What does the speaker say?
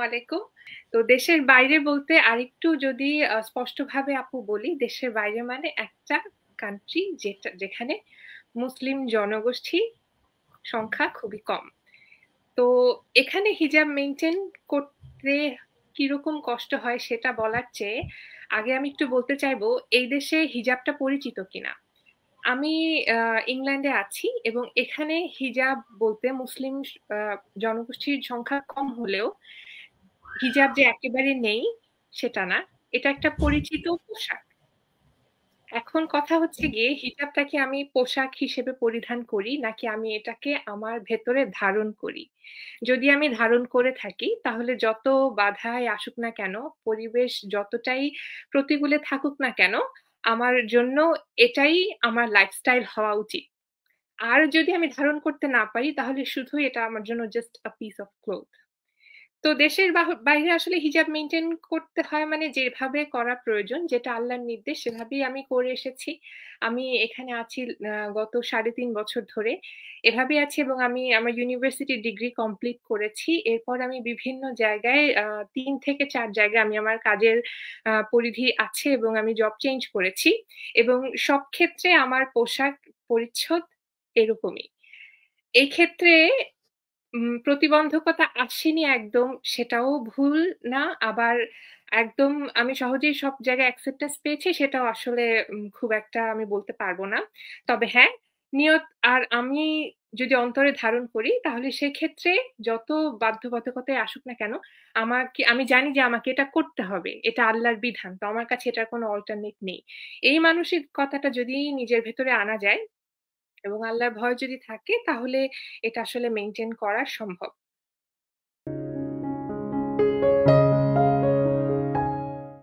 আলাইকুম। তো দেশের বাইরে বলতে আরেকটু যদি স্পষ্টভাবে আপু বলি, দেশের বাইরে মানে একটা কান্ট্রি যেখানে মুসলিম জনগোষ্ঠীর সংখ্যা খুবই কম। তো এখানে হিজাব মেইনটেইন করতে কিরকম কষ্ট হয় সেটা বলার চেয়ে আগে আমি একটু বলতে চাইবো এই দেশে হিজাবটা পরিচিত কিনা? আমি ইংল্যান্ডে আছি এবং এখানে হিজাব বলতে মুসলিম আ জনগোষ্ঠীর সংখ্যা কম হলেও হিজাব যে একেবারে নেই সেটা না। এটা একটা পরিচিত পোশাক। এখন কথা হচ্ছে গিয়ে হিজাবটা কি আমি পোশাক হিসেবে পরিধান করি নাকি আমি এটাকে আমার ভেতরে ধারণ করি? যদি আমি ধারণ করে থাকি তাহলে যত বাধাই আসুক না কেন, পরিবেশ যতটাই প্রতিকূলে থাকুক না কেন, আমার জন্য এটাই আমার লাইফস্টাইল হওয়া উচিত। আর যদি আমি ধারণ করতে না পারি তাহলে শুধুই এটা আমার জন্য just a piece of cloth। তো দেশের বাইরে আসলে হিজাব মেইনটেইন করতে হয় মানে যেভাবে করা প্রয়োজন, যেটা আল্লাহর নির্দেশ সেভাবেই আমি করে এসেছি। আমি এখানে আছি গত ৩.৫ বছর ধরে। এভাবেই আছি এবং আমি আমার ইউনিভার্সিটি ডিগ্রি কমপ্লিট করেছি। এরপর আমি বিভিন্ন জায়গায় ৩ থেকে ৪ জায়গায় আমি আমার কাজের পরিধি আছে এবং আমি জব চেঞ্জ করেছি। এবং সব ক্ষেত্রে আমার পোশাক পরিচ্ছদ এরকমই। এই ক্ষেত্রে প্রতিবন্ধকতা আসেনি একদম সেটাও ভুল না। আবার একদম আমি সহজেই সব জায়গায় acceptance পেয়েছি সেটাও আসলে খুব একটা আমি বলতে পারব না। তবে হ্যাঁ, নিয়ত আর আমি যদি অন্তরে ধারণ করি তাহলে সেক্ষেত্রে যত বাধ্যবাধকতাই আসুক না কেন, আমি জানি যে আমাকে এটা করতে হবে। এটা আল্লাহর বিধান। তো আমার কাছে এটার কোনো অল্টারনেট নেই। এই মানসিকতাটা যদি নিজের ভেতরে আনা যায় এবং আল্লাহর ভয় যদি থাকে তাহলে এটা আসলে মেইনটেইন করা সম্ভব।